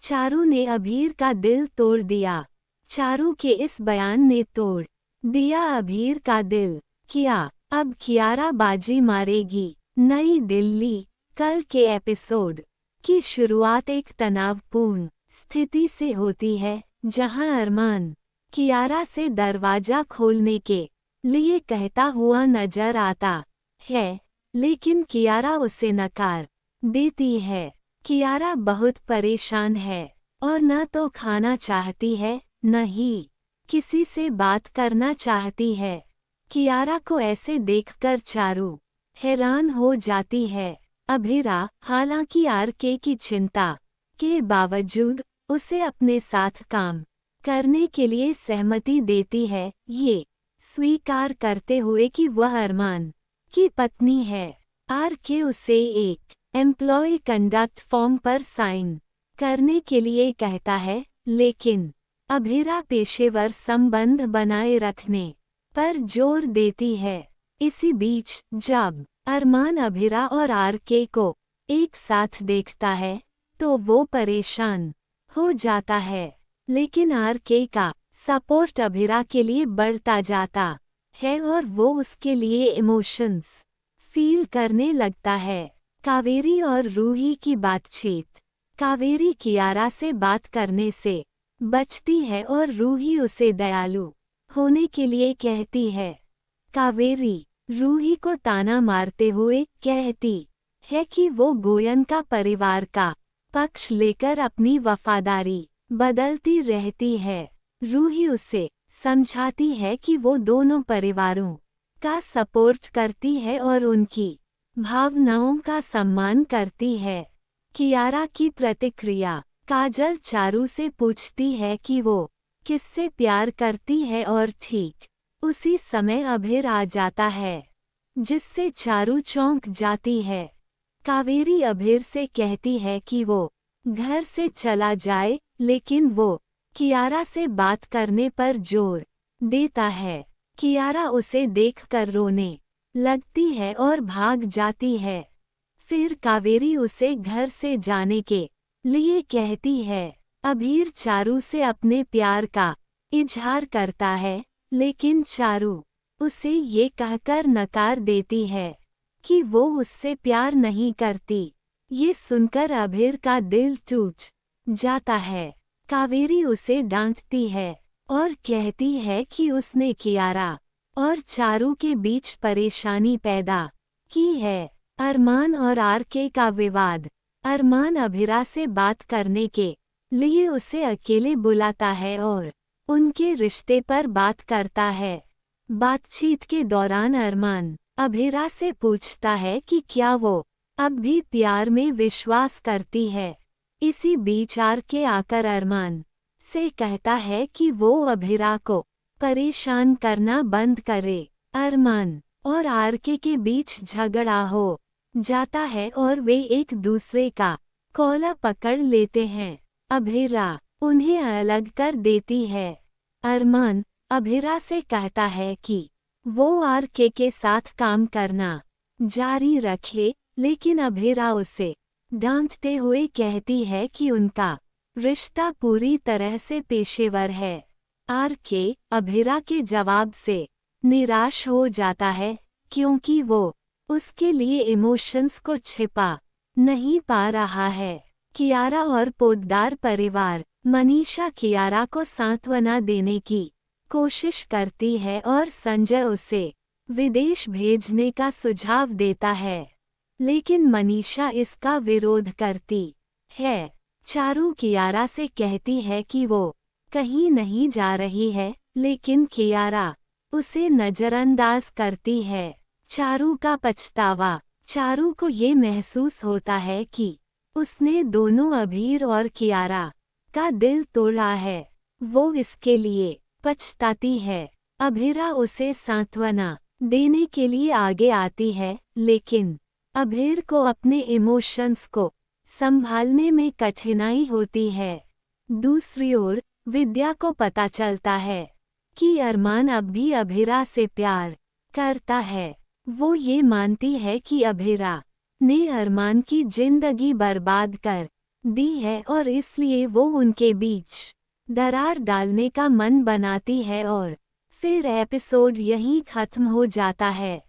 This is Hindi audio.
चारू ने अभीर का दिल तोड़ दिया। चारू के इस बयान ने तोड़ दिया अभीर का दिल। क्या अब कियारा बाजी मारेगी? नई दिल्ली। कल के एपिसोड की शुरुआत एक तनावपूर्ण स्थिति से होती है, जहां अरमान कियारा से दरवाजा खोलने के लिए कहता हुआ नजर आता है, लेकिन कियारा उसे नकार देती है। कियारा बहुत परेशान है और न तो खाना चाहती है, न ही किसी से बात करना चाहती है। कियारा को ऐसे देखकर चारू हैरान हो जाती है। अभीरा, हालांकि आरके की चिंता के बावजूद, उसे अपने साथ काम करने के लिए सहमति देती है, ये स्वीकार करते हुए कि वह अरमान की पत्नी है। आरके उसे एक एम्प्लॉय कंडक्ट फॉर्म पर साइन करने के लिए कहता है, लेकिन अभीरा पेशेवर संबंध बनाए रखने पर जोर देती है। इसी बीच जब अरमान अभीरा और आरके को एक साथ देखता है तो वो परेशान हो जाता है, लेकिन आरके का सपोर्ट अभीरा के लिए बढ़ता जाता है और वो उसके लिए इमोशंस फील करने लगता है। कावेरी और रूही की बातचीत। कावेरी कियारा से बात करने से बचती है और रूही उसे दयालु होने के लिए कहती है। कावेरी रूही को ताना मारते हुए कहती है कि वो गोयन का परिवार का पक्ष लेकर अपनी वफादारी बदलती रहती है। रूही उसे समझाती है कि वो दोनों परिवारों का सपोर्ट करती है और उनकी भावनाओं का सम्मान करती है। कियारा की प्रतिक्रिया। काजल चारू से पूछती है कि वो किससे प्यार करती है और ठीक उसी समय अभीर आ जाता है, जिससे चारू चौंक जाती है। कावेरी अभीर से कहती है कि वो घर से चला जाए, लेकिन वो कियारा से बात करने पर जोर देता है। कियारा उसे देखकर रोने लगती है और भाग जाती है। फिर कावेरी उसे घर से जाने के लिए कहती है। अभीर चारू से अपने प्यार का इजहार करता है, लेकिन चारू उसे ये कहकर नकार देती है कि वो उससे प्यार नहीं करती। ये सुनकर अभीर का दिल टूट जाता है। कावेरी उसे डांटती है और कहती है कि उसने कियारा और चारू के बीच परेशानी पैदा की है। अरमान और आरके का विवाद। अरमान अभीरा से बात करने के लिए उसे अकेले बुलाता है और उनके रिश्ते पर बात करता है। बातचीत के दौरान अरमान अभीरा से पूछता है कि क्या वो अब भी प्यार में विश्वास करती है। इसी बीच आरके आकर अरमान से कहता है कि वो अभीरा को परेशान करना बंद करे। अरमान और आरके के बीच झगड़ा हो जाता है और वे एक दूसरे का कॉलर पकड़ लेते हैं। अभीरा उन्हें अलग कर देती है। अरमान अभीरा से कहता है कि वो आरके के साथ काम करना जारी रखे, लेकिन अभीरा उसे डांटते हुए कहती है कि उनका रिश्ता पूरी तरह से पेशेवर है। आरके अभीरा के जवाब से निराश हो जाता है, क्योंकि वो उसके लिए इमोशंस को छिपा नहीं पा रहा है। कियारा और पोद्दार परिवार। मनीषा कियारा को सांत्वना देने की कोशिश करती है और संजय उसे विदेश भेजने का सुझाव देता है, लेकिन मनीषा इसका विरोध करती है। चारू कियारा से कहती है कि वो कहीं नहीं जा रही है, लेकिन कियारा उसे नजरअंदाज करती है। चारू का पछतावा। चारू को ये महसूस होता है कि उसने दोनों अभीर और कियारा का दिल तोड़ा है। वो इसके लिए पछताती है। अभीरा उसे सांत्वना देने के लिए आगे आती है, लेकिन अभीर को अपने इमोशंस को संभालने में कठिनाई होती है। दूसरी ओर विद्या को पता चलता है कि अरमान अब भी अभीरा से प्यार करता है। वो ये मानती है कि अभीरा ने अरमान की जिंदगी बर्बाद कर दी है और इसलिए वो उनके बीच दरार डालने का मन बनाती है और फिर एपिसोड यहीं खत्म हो जाता है।